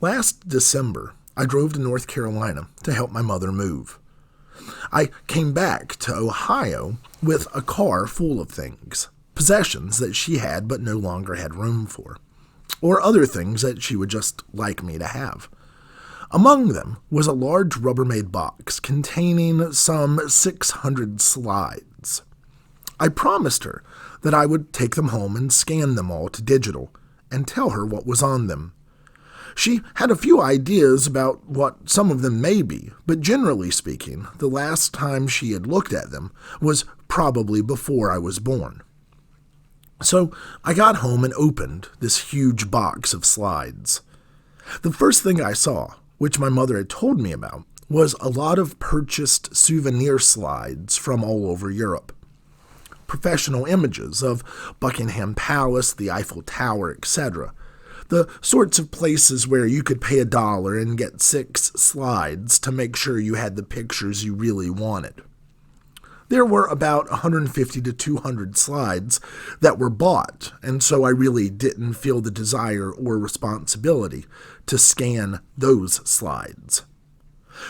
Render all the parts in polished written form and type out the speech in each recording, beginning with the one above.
Last December, I drove to North Carolina to help my mother move. I came back to Ohio with a car full of things, possessions that she had but no longer had room for, or other things that she would just like me to have. Among them was a large Rubbermaid box containing some 600 slides. I promised her that I would take them home and scan them all to digital and tell her what was on them. She had a few ideas about what some of them may be, but generally speaking, the last time she had looked at them was probably before I was born. So I got home and opened this huge box of slides. The first thing I saw, which my mother had told me about, was a lot of purchased souvenir slides from all over Europe. Professional images of Buckingham Palace, the Eiffel Tower, etc. The sorts of places where you could pay $1 and get 6 slides to make sure you had the pictures you really wanted. There were about 150 to 200 slides that were bought, and so I really didn't feel the desire or responsibility to scan those slides.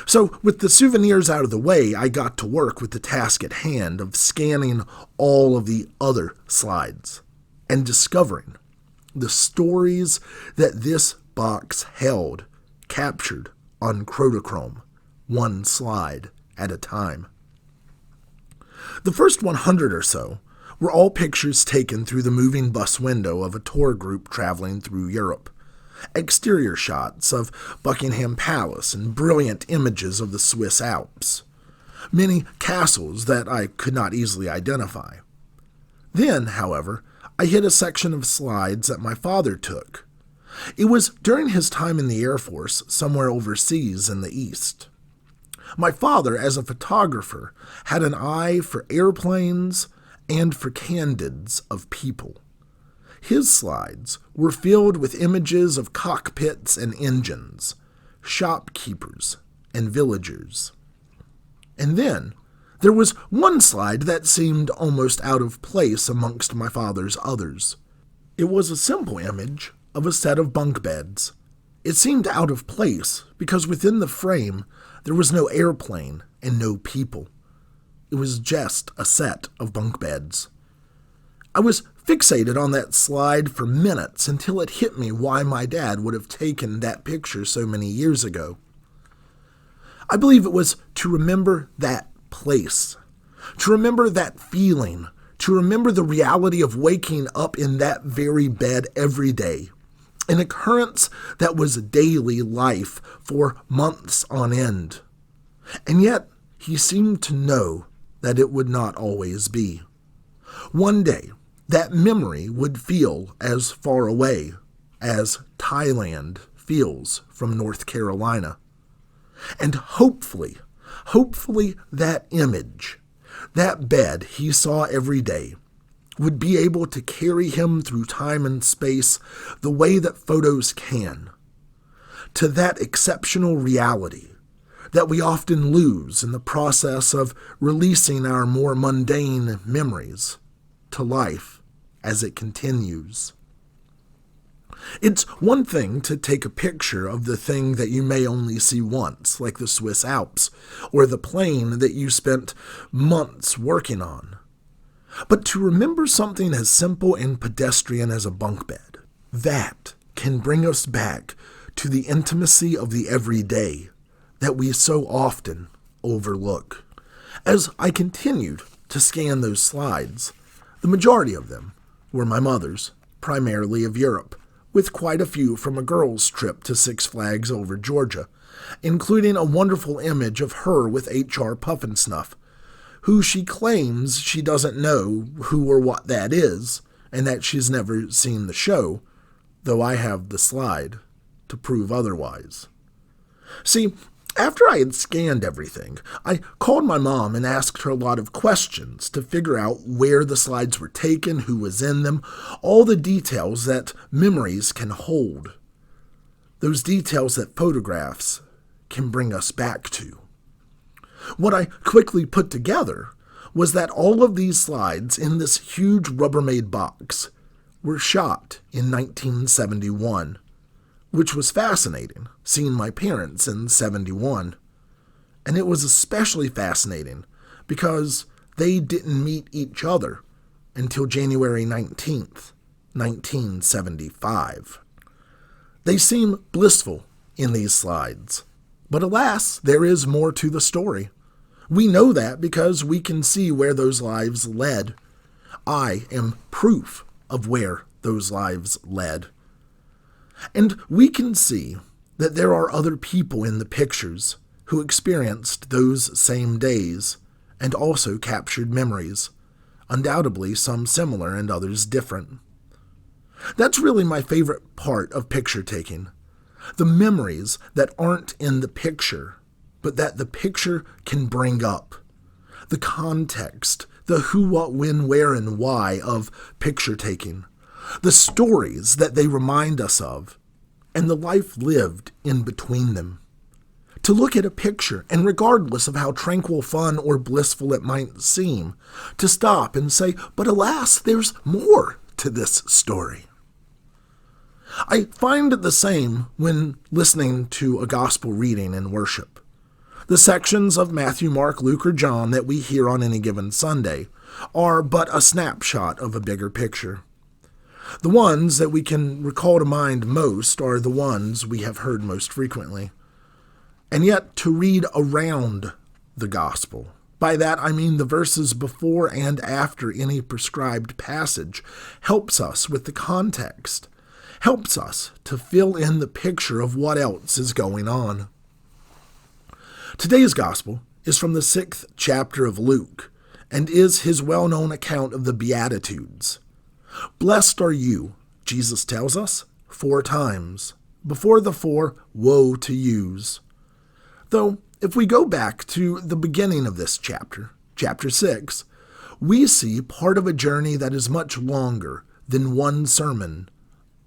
So, with the souvenirs out of the way, I got to work with the task at hand of scanning all of the other slides and discovering the stories that this box held, captured on Kodachrome, one slide at a time. The first 100 or so were all pictures taken through the moving bus window of a tour group traveling through Europe. Exterior shots of Buckingham Palace and brilliant images of the Swiss Alps. Many castles that I could not easily identify. Then, however, I hit a section of slides that my father took. It was during his time in the Air Force somewhere overseas in the East. My father, as a photographer, had an eye for airplanes and for candids of people. His slides were filled with images of cockpits and engines, shopkeepers and villagers. And then there was one slide that seemed almost out of place amongst my father's others. It was a simple image of a set of bunk beds. It seemed out of place because within the frame there was no airplane and no people. It was just a set of bunk beds. I was fixated on that slide for minutes until it hit me why my dad would have taken that picture so many years ago. I believe it was to remember that place, to remember that feeling, to remember the reality of waking up in that very bed every day, an occurrence that was daily life for months on end. And yet, he seemed to know that it would not always be. One day, that memory would feel as far away as Thailand feels from North Carolina. And hopefully that image, that bed he saw every day, would be able to carry him through time and space the way that photos can, to that exceptional reality that we often lose in the process of releasing our more mundane memories to life as it continues. It's one thing to take a picture of the thing that you may only see once, like the Swiss Alps, or the plane that you spent months working on. But to remember something as simple and pedestrian as a bunk bed, that can bring us back to the intimacy of the everyday that we so often overlook. As I continued to scan those slides, the majority of them were my mother's, primarily of Europe, with quite a few from a girls' trip to Six Flags over Georgia, including a wonderful image of her with H.R. Puffinsnuff, who she claims she doesn't know who or what that is, and that she's never seen the show, though I have the slide to prove otherwise. See, after I had scanned everything, I called my mom and asked her a lot of questions to figure out where the slides were taken, who was in them, all the details that memories can hold. Those details that photographs can bring us back to. What I quickly put together was that all of these slides in this huge Rubbermaid box were shot in 1971, which was fascinating, seeing my parents in 71. And it was especially fascinating because they didn't meet each other until January 19th, 1975. They seem blissful in these slides, but alas, there is more to the story. We know that because we can see where those lives led. I am proof of where those lives led. And we can see that there are other people in the pictures who experienced those same days and also captured memories, undoubtedly some similar and others different. That's really my favorite part of picture taking, the memories that aren't in the picture, but that the picture can bring up, the context, the who, what, when, where, and why of picture taking, the stories that they remind us of, and the life lived in between them. To look at a picture, and regardless of how tranquil, fun, or blissful it might seem, to stop and say, but alas, there's more to this story. I find it the same when listening to a gospel reading in worship. The sections of Matthew, Mark, Luke, or John that we hear on any given Sunday are but a snapshot of a bigger picture. The ones that we can recall to mind most are the ones we have heard most frequently. And yet, to read around the gospel, by that I mean the verses before and after any prescribed passage, helps us with the context, helps us to fill in the picture of what else is going on. Today's gospel is from the 6th chapter of Luke, and is his well-known account of the Beatitudes. Blessed are you, Jesus tells us, 4 times. Before the 4, woe to yous. Though, if we go back to the beginning of this chapter, chapter 6, we see part of a journey that is much longer than one sermon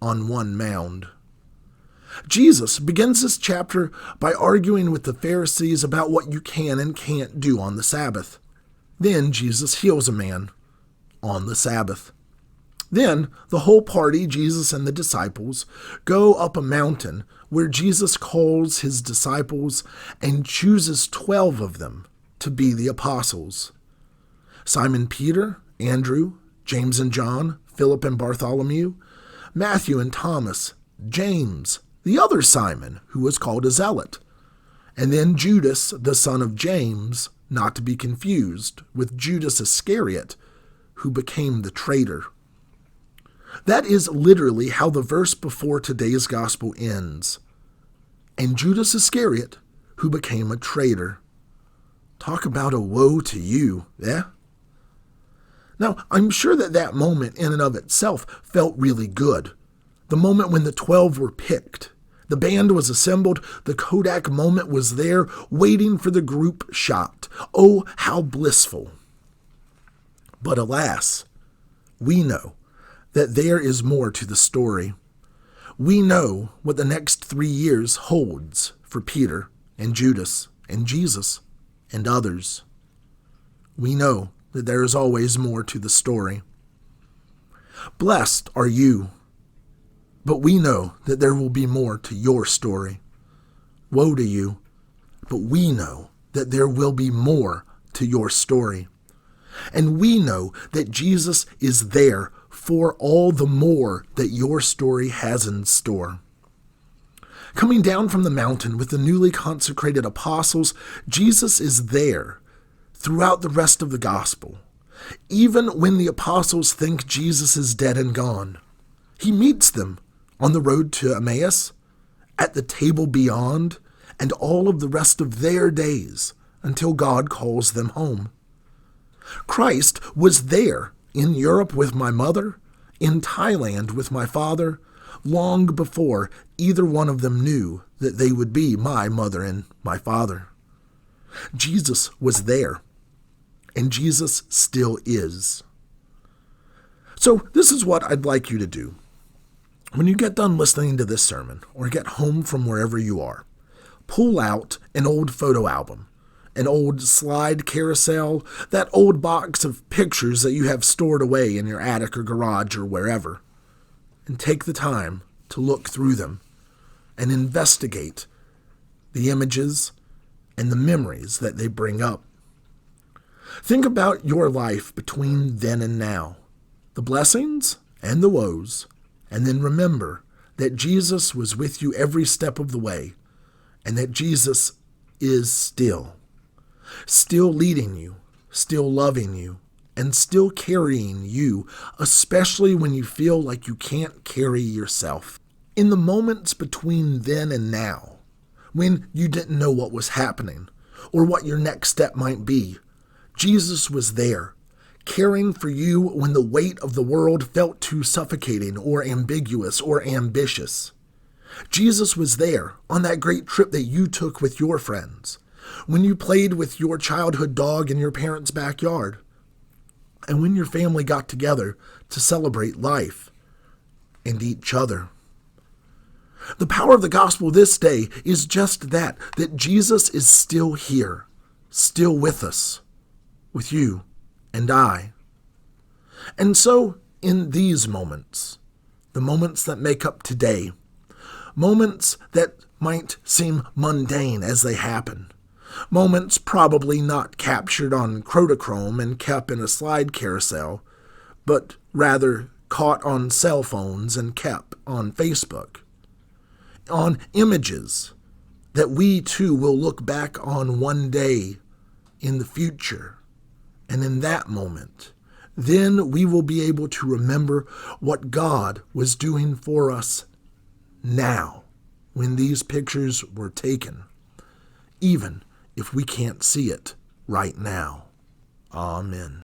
on one mound. Jesus begins this chapter by arguing with the Pharisees about what you can and can't do on the Sabbath. Then Jesus heals a man on the Sabbath. Then the whole party, Jesus and the disciples, go up a mountain where Jesus calls his disciples and chooses 12 of them to be the apostles. Simon Peter, Andrew, James and John, Philip and Bartholomew, Matthew and Thomas, James, the other Simon, who was called a zealot, and then Judas, the son of James, not to be confused with Judas Iscariot, who became the traitor. That is literally how the verse before today's gospel ends. And Judas Iscariot, who became a traitor. Talk about a woe to you, eh? Now, I'm sure that moment in and of itself felt really good. The moment when the 12 were picked. The band was assembled. The Kodak moment was there, waiting for the group shot. Oh, how blissful. But alas, we know that there is more to the story. We know what the next 3 years holds for Peter and Judas and Jesus and others. We know that there is always more to the story. Blessed are you, but we know that there will be more to your story. Woe to you, but we know that there will be more to your story. And we know that Jesus is there for all the more that your story has in store. Coming down from the mountain with the newly consecrated apostles, Jesus is there throughout the rest of the gospel. Even when the apostles think Jesus is dead and gone, he meets them on the road to Emmaus, at the table beyond, and all of the rest of their days until God calls them home. Christ was there in Europe with my mother, in Thailand with my father, long before either one of them knew that they would be my mother and my father. Jesus was there, and Jesus still is. So this is what I'd like you to do. When you get done listening to this sermon, or get home from wherever you are, pull out an old photo album, an old slide carousel, that old box of pictures that you have stored away in your attic or garage or wherever, and take the time to look through them. and investigate the images and the memories that they bring up. Think about your life between then and now, the blessings and the woes, and then remember that Jesus was with you every step of the way, and that Jesus is still leading you, still loving you, and still carrying you, especially when you feel like you can't carry yourself. In the moments between then and now, when you didn't know what was happening or what your next step might be, Jesus was there, caring for you when the weight of the world felt too suffocating or ambiguous or ambitious. Jesus was there on that great trip that you took with your friends, when you played with your childhood dog in your parents' backyard, and when your family got together to celebrate life and each other. The power of the gospel this day is just that Jesus is still here, still with us, with you and I. And so, in these moments, the moments that make up today, moments that might seem mundane as they happen, moments probably not captured on Kodachrome and kept in a slide carousel, but rather caught on cell phones and kept on Facebook, on images that we too will look back on one day in the future. And in that moment, then we will be able to remember what God was doing for us now when these pictures were taken, even if we can't see it right now. Amen.